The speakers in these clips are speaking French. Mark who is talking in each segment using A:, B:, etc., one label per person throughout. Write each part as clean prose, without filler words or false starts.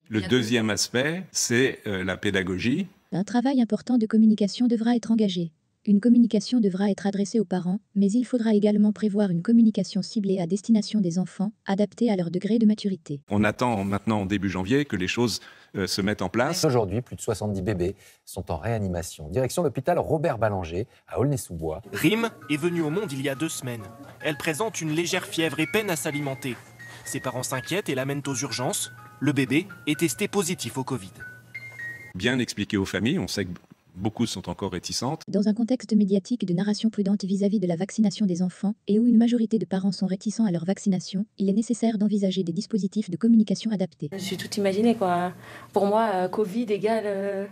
A: Le deuxième aspect, c'est la pédagogie.
B: Un travail important de communication devra être engagé. Une communication devra être adressée aux parents, mais il faudra également prévoir une communication ciblée à destination des enfants, adaptée à leur degré de maturité.
A: On attend maintenant, début janvier, que les choses se mettent en place.
C: Aujourd'hui, plus de 70 bébés sont en réanimation. Direction l'hôpital Robert Ballanger, à Aulnay-sous-Bois.
D: Rim est venue au monde il y a 2 semaines. Elle présente une légère fièvre et peine à s'alimenter. Ses parents s'inquiètent et l'amènent aux urgences. Le bébé est testé positif au Covid.
A: Bien expliquer aux familles, on sait que beaucoup sont encore réticentes.
B: Dans un contexte médiatique de narration prudente vis-à-vis de la vaccination des enfants et où une majorité de parents sont réticents à leur vaccination, il est nécessaire d'envisager des dispositifs de communication adaptés.
E: J'ai tout imaginé, quoi. Pour moi, Covid égale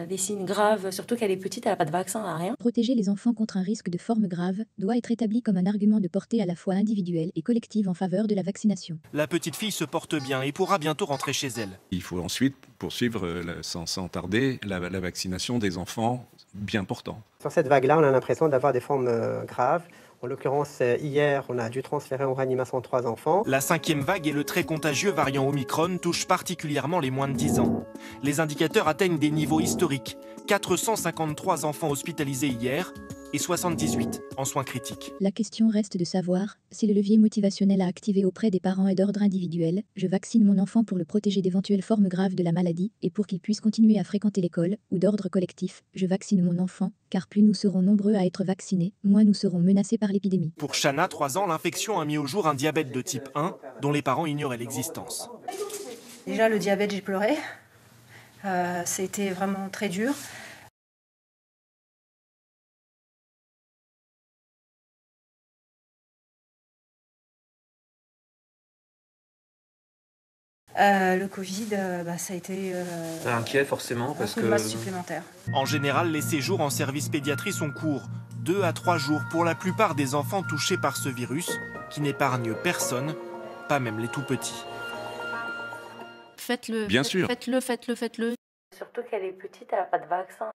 E: des signes graves, surtout qu'elle est petite, elle n'a pas de vaccin, elle n'a rien.
B: Protéger les enfants contre un risque de forme grave doit être établi comme un argument de portée à la fois individuelle et collective en faveur de la vaccination.
D: La petite fille se porte bien et pourra bientôt rentrer chez elle.
A: Il faut ensuite poursuivre sans tarder la vaccination des enfants bien portants.
F: Sur cette vague-là, on a l'impression d'avoir des formes graves. En l'occurrence, hier, on a dû transférer en réanimation 3 enfants.
D: La 5e vague et le très contagieux variant Omicron touchent particulièrement les moins de 10 ans. Les indicateurs atteignent des niveaux historiques. 453 enfants hospitalisés hier et 78 en soins critiques.
B: La question reste de savoir si le levier motivationnel à activer auprès des parents est d'ordre individuel. Je vaccine mon enfant pour le protéger d'éventuelles formes graves de la maladie et pour qu'il puisse continuer à fréquenter l'école, ou d'ordre collectif. Je vaccine mon enfant, car plus nous serons nombreux à être vaccinés, moins nous serons menacés par l'épidémie.
D: Pour Shana, 3 ans, l'infection a mis au jour un diabète de type 1 dont les parents ignoraient l'existence.
G: Déjà, le diabète, j'ai pleuré. C'était vraiment très dur. Le Covid, ça a été
H: inquiet forcément parce que
G: masse supplémentaire.
D: En général, les séjours en service pédiatrie sont courts, 2 à 3 jours pour la plupart des enfants touchés par ce virus qui n'épargne personne, pas même les tout petits.
I: Faites-le.
A: Bien sûr.
I: Faites-le.
E: Surtout qu'elle est petite, elle n'a pas de vaccin.